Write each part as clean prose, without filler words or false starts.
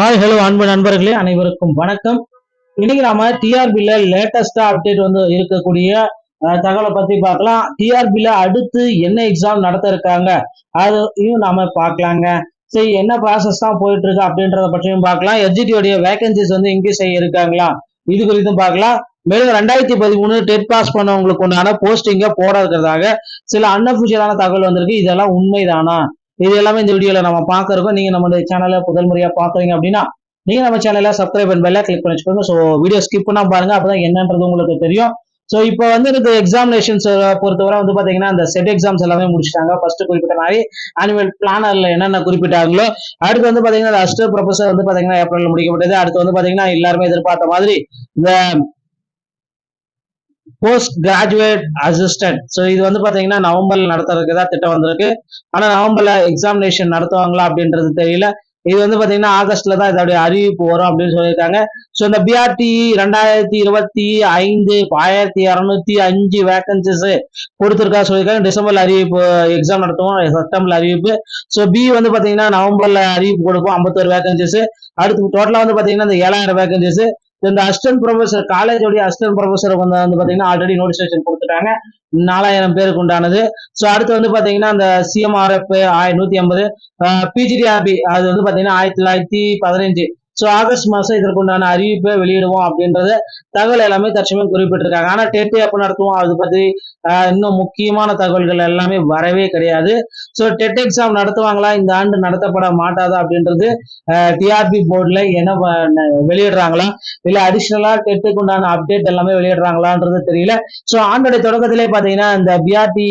Hi hello அன்பு நண்பர்களே, அனைவருக்கும் வணக்கம். இன்னைக்கு நாம டிஆர்பில லேட்டஸ்டா அப்டேட் இருக்கக்கூடிய தகவலை பத்தி பார்க்கலாம். டிஆர்பில அடுத்து என்ன எக்ஸாம் நடத்த இருக்காங்க அதையும் நாம பார்க்கலாங்க. சரி, என்ன ப்ராசஸ் தான் போயிட்டு இருக்கு அப்படின்றத பற்றியும் பார்க்கலாம். எஸ்ஜிடியோடைய வேகன்சிஸ் இன்க்ரீஸ் செய்ய இருக்காங்களா, இது குறித்தும் பார்க்கலாம். மேலும் 2013 டெட் பாஸ் பண்ணவங்களுக்கு உண்டான போஸ்டிங்க போட இருக்கிறதாக சில அன்அபிஷியலான தகவல் வந்திருக்கு. இதெல்லாம் உண்மைதானா, இது எல்லாமே இந்த வீடியோல நம்ம பார்க்கறோம். நீங்க நம்ம சேனலை முதல் முறையா பாக்குறீங்க அப்படின்னா நீங்க நம்ம சேனலை சப்ஸ்கிரைப் பண்ண பெல்ல கிளிக் பண்ணி வச்சுக்கோங்க. ஸோ வீடியோ ஸ்கிப் பண்ணா பாருங்க, அப்பதான் என்னன்றது உங்களுக்கு தெரியும். ஸோ இப்போ இந்த எக்ஸாமினேஷன்ஸ் பொறுத்தவரை பாத்தீங்கன்னா அந்த செட் எக்ஸாம்ஸ் எல்லாமே முடிச்சிட்டாங்க. ஃபர்ஸ்ட் குறிப்பிட்ட மாதிரி ஆனுவல் பிளானர்ல என்னென்ன குறிப்பிட்டாங்களோ, அடுத்து பாத்தீங்கன்னா அசிஸ்டன்ட் ப்ரொஃபசர் பாத்தீங்கன்னா ஏப்ரல்ல முடிக்கப்பட்டது. அடுத்து பாத்தீங்கன்னா எல்லாருமே எதிர்பார்த்த மாதிரி இந்த போஸ்ட் கிராஜுவேட் அசிஸ்டன்ட், ஸோ இது பாத்தீங்கன்னா நவம்பர்ல நடத்துறதுக்கு தான் திட்டம் வந்திருக்கு. ஆனா நவம்பர்ல எக்ஸாமினேஷன் நடத்துவாங்களா அப்படின்றது தெரியல. இது பாத்தீங்கன்னா ஆகஸ்ட்ல தான் இதோடைய அறிவிப்பு வரும் அப்படின்னு சொல்லியிருக்காங்க. ஸோ இந்த பிஆர்டி 2025 1205 வேகன்சிஸ் கொடுத்துருக்கா சொல்லியிருக்காங்க. டிசம்பர்ல அறிவிப்பு எக்ஸாம் நடத்துவோம், செப்டம்பர்ல அறிவிப்பு. ஸோ பி பாத்தீங்கன்னா நவம்பர்ல அறிவிப்பு கொடுக்கும் 51 வேகன்சிஸ். அடுத்து டோட்டலா பாத்தீங்கன்னா இந்த 7000 வேகன்சிஸ். இந்த அசிஸ்டன்ட் ப்ரொஃபசர் காலேஜோடைய அசிஸ்டன்ட் ப்ரொஃபசர் பாத்தீங்கன்னா ஆல்ரெடி நோட்டிபிகேஷன் கொடுத்துட்டாங்க, 4000 பேருக்கு உண்டானது. ஸோ அடுத்து பாத்தீங்கன்னா அந்த சிஎம்ஆர்எஃப் 150, பிஜிடிஆர்பி அது பாத்தீங்கன்னா 1915. ஸோ ஆகஸ்ட் மாசம் இதற்குண்டான அறிவிப்பை வெளியிடுவோம் அப்படின்றது தகவல் எல்லாமே தற்சமயம் குறிப்பிட்டிருக்காங்க. ஆனா டெட் எப்ப நடத்துவோம் அது பத்தி இன்னும் முக்கியமான தகவல்கள் எல்லாமே வரவே கிடையாது. ஸோ டெட் எக்ஸாம் நடத்துவாங்களா, இந்த ஆண்டு நடத்தப்பட மாட்டாதா அப்படின்றது டிஆர்பி போர்டுல என்ன வெளியிடுறாங்களா, இல்ல அடிஷனலா டெட்டுக்கு உண்டான அப்டேட் எல்லாமே வெளியிடுறாங்களான்றது தெரியல. ஸோ ஆண்டுடைய தொடக்கத்திலே பாத்தீங்கன்னா இந்த பிஆர்டி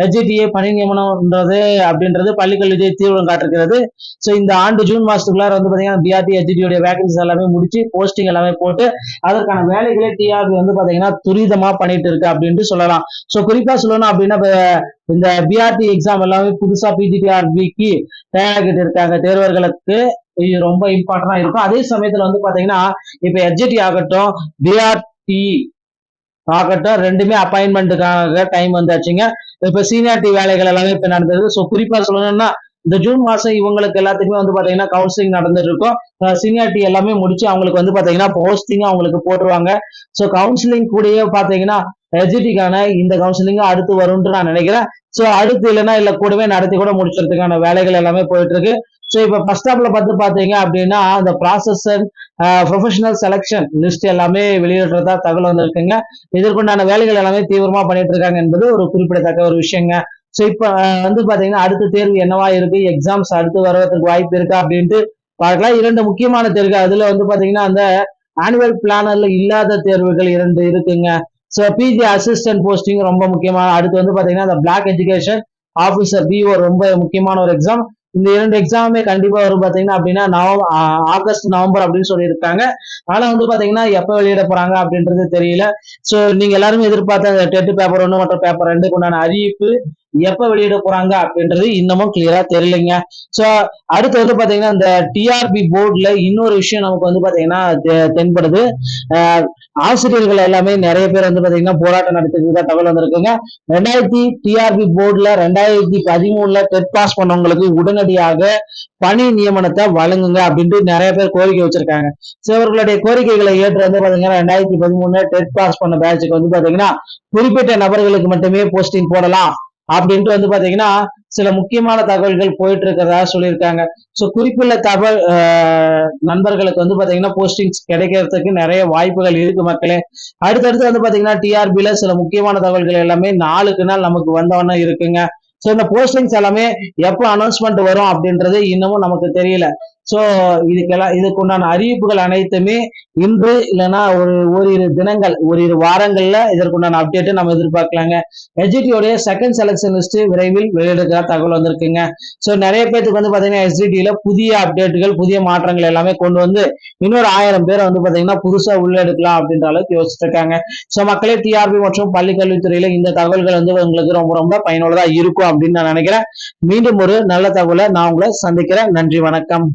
எஸ்ஜிடிஏ பணி நியமனம்ன்றது அப்படின்றது பள்ளிக்கல்வித்துறை தீவிரம் காட்டிருக்கிறது. ஸோ இந்த ஆண்டு ஜூன் மாசத்துக்குள்ளார பாத்தீங்கன்னா பிஆர்டி எஸ்ஜிடியோட வேகன்சிஸ் எல்லாமே முடிச்சு போஸ்டிங் எல்லாமே போட்டு அதற்கான வேலைகளே டிஆர்பி பாத்தீங்கன்னா துரிதமா பண்ணிட்டு இருக்கு அப்படின்ட்டு சொல்லலாம். ஸோ குறிப்பா சொல்லணும் அப்படின்னா இந்த பிஆர்டி எக்ஸாம் எல்லாமே புதுசா பிஜிடிஆர்பிக்கு தயாராகிட்டு இருக்காங்க தேர்வர்களுக்கு. இது ரொம்ப இம்பார்ட்டன்டா இருக்கும். அதே சமயத்துல பாத்தீங்கன்னா இப்ப எஸ்ஜிடி ஆகட்டும் பிஆர்டி ஆகட்டும் ரெண்டுமே அப்பாயின்மெண்ட்டுக்காக டைம் வந்தாச்சுங்க. இப்ப சீனியாரிட்டி வேலைகள் எல்லாமே இப்ப நடந்தது. ஸோ குறிப்பா சொல்லணும்னா இந்த ஜூன் மாசம் இவங்களுக்கு எல்லாத்துக்குமே பாத்தீங்கன்னா கவுன்சிலிங் நடந்துட்டு இருக்கும். சீனியாரிட்டி எல்லாமே முடிச்சு அவங்களுக்கு பாத்தீங்கன்னா போஸ்டிங் அவங்களுக்கு போட்டுருவாங்க. ஸோ கவுன்சிலிங் கூடயே பாத்தீங்கன்னா எஸ்ஜிடிக்கான இந்த கவுன்சிலிங் அடுத்து வரும்னு நான் நினைக்கிறேன். ஸோ அடுத்து இல்லைன்னா கூடவே நடத்தி கூட முடிச்சதுக்கான வேலைகள் எல்லாமே போயிட்டு இருக்கு. ஸோ இப்ப ஃபர்ஸ்ட் ஸ்டாப்ல பாத்தீங்க அப்படின்னா அந்த ப்ராசஸ் ப்ரொஃபஷனல் செலக்ஷன் லிஸ்ட் எல்லாமே வெளியிடுறதா தகவல் வந்திருக்குங்க. இதற்குண்டான வேலைகள் எல்லாமே தீவிரமா பண்ணிட்டு இருக்காங்க என்பது ஒரு குறிப்பிடத்தக்க ஒரு விஷயங்க. ஸோ இப்ப பாத்தீங்கன்னா அடுத்த தேர்வு என்னவா இருக்கு, எக்ஸாம்ஸ் அடுத்து வர்றதுக்கு வாய்ப்பு இருக்கா அப்படின்ட்டு பார்க்கலாம். 2 முக்கியமான தேர்வு அதுல பாத்தீங்கன்னா அந்த ஆனுவல் பிளானர்ல இல்லாத தேர்வுகள் 2 இருக்குங்க. ஸோ பிஜி அசிஸ்டன்ட் போஸ்டிங் ரொம்ப முக்கியமான. அடுத்து பாத்தீங்கன்னா அந்த பிளாக் எஜுகேஷன் ஆபீசர் பிஓ ரொம்ப முக்கியமான ஒரு எக்ஸாம். இந்த 2 எக்ஸாமே கண்டிப்பா வரும் பாத்தீங்கன்னா அப்படின்னா ஆகஸ்ட் நவம்பர் அப்படின்னு சொல்லியிருக்காங்க. ஆனா பாத்தீங்கன்னா எப்ப வெளியிட போறாங்க அப்படின்றது தெரியல. சோ நீங்க எல்லாருமே எதிர்பார்த்த டெட் பேப்பர் 1 மற்றும் பேப்பர் 2 உண்டான அறிவிப்பு எப்ப வெளியிட போறாங்க அப்படின்றது இன்னமும் கிளியரா தெரியலைங்க. சோ அடுத்து பாத்தீங்கன்னா இந்த டிஆர்பி போர்டுல இன்னொரு விஷயம் நமக்கு பாத்தீங்கன்னா தென்படுது. ஆசிரியர்கள் எல்லாமே நிறைய பேர் பாத்தீங்கன்னா போராட்டம் நடத்திட்டு தகவல் வந்திருக்குங்க. டிஆர்பி போர்டுல 2013 டெட் பாஸ் பண்ணவங்களுக்கு உடனடியாக பணி நியமனத்தை வழங்குங்க அப்படின்ட்டு நிறைய பேர் கோரிக்கை வச்சிருக்காங்க. சோ இவர்களுடைய கோரிக்கைகளை ஏற்று பாத்தீங்கன்னா 2013 டெட் பாஸ் பண்ண பேட்சுக்கு பாத்தீங்கன்னா குறிப்பிட்ட நபர்களுக்கு மட்டுமே போஸ்டிங் போடலாம் அப்படின்ட்டு பாத்தீங்கன்னா சில முக்கியமான தகவல்கள் போயிட்டு இருக்கிறதா சொல்லியிருக்காங்க. ஸோ குறிப்பிட்ட தகவல் நண்பர்களுக்கு பாத்தீங்கன்னா போஸ்டிங்ஸ் கிடைக்கிறதுக்கு நிறைய வாய்ப்புகள் இருக்கு மக்களே. அடுத்தடுத்து பாத்தீங்கன்னா டிஆர்பில சில முக்கியமான தகவல்கள் எல்லாமே நாளுக்கு நாள் நமக்கு வந்தவண்ணா இருக்குங்க. ஸோ இந்த போஸ்டிங்ஸ் எல்லாமே எப்போ அனௌன்ஸ்மெண்ட் வரும் அப்படின்றது இன்னமும் நமக்கு தெரியல. ஸோ இதுக்குண்டான அறிவிப்புகள் அனைத்துமே இன்று இல்லைன்னா ஓரிரு தினங்கள் ஓரிரு வாரங்கள்ல இதற்குண்டான அப்டேட் நம்ம எதிர்பார்க்கலாங்க. எஸ்ஜிடியோடைய செகண்ட் செலக்ஷன் லிஸ்ட் விரைவில் வெளியிடுகிற தகவல் வந்திருக்குங்க. ஸோ நிறைய பேருக்கு பாத்தீங்கன்னா எஸ்ஜிடியில புதிய அப்டேட்டுகள் புதிய மாற்றங்கள் எல்லாமே கொண்டு இன்னொரு 1000 பேரை பாத்தீங்கன்னா புதுசா உள்ளெடுக்கலாம் அப்படின்ற அளவுக்கு யோசிச்சுட்டு இருக்காங்க. ஸோ மக்களே, டிஆர்பி மற்றும் பள்ளிக்கல்வித்துறையில இந்த தகவல்கள் உங்களுக்கு ரொம்ப ரொம்ப பயனுள்ளதா இருக்கும் அப்படின்னு நான் நினைக்கிறேன். மீண்டும் ஒரு நல்ல தகவலை நான் உங்களை சந்திக்கிறேன். நன்றி, வணக்கம்.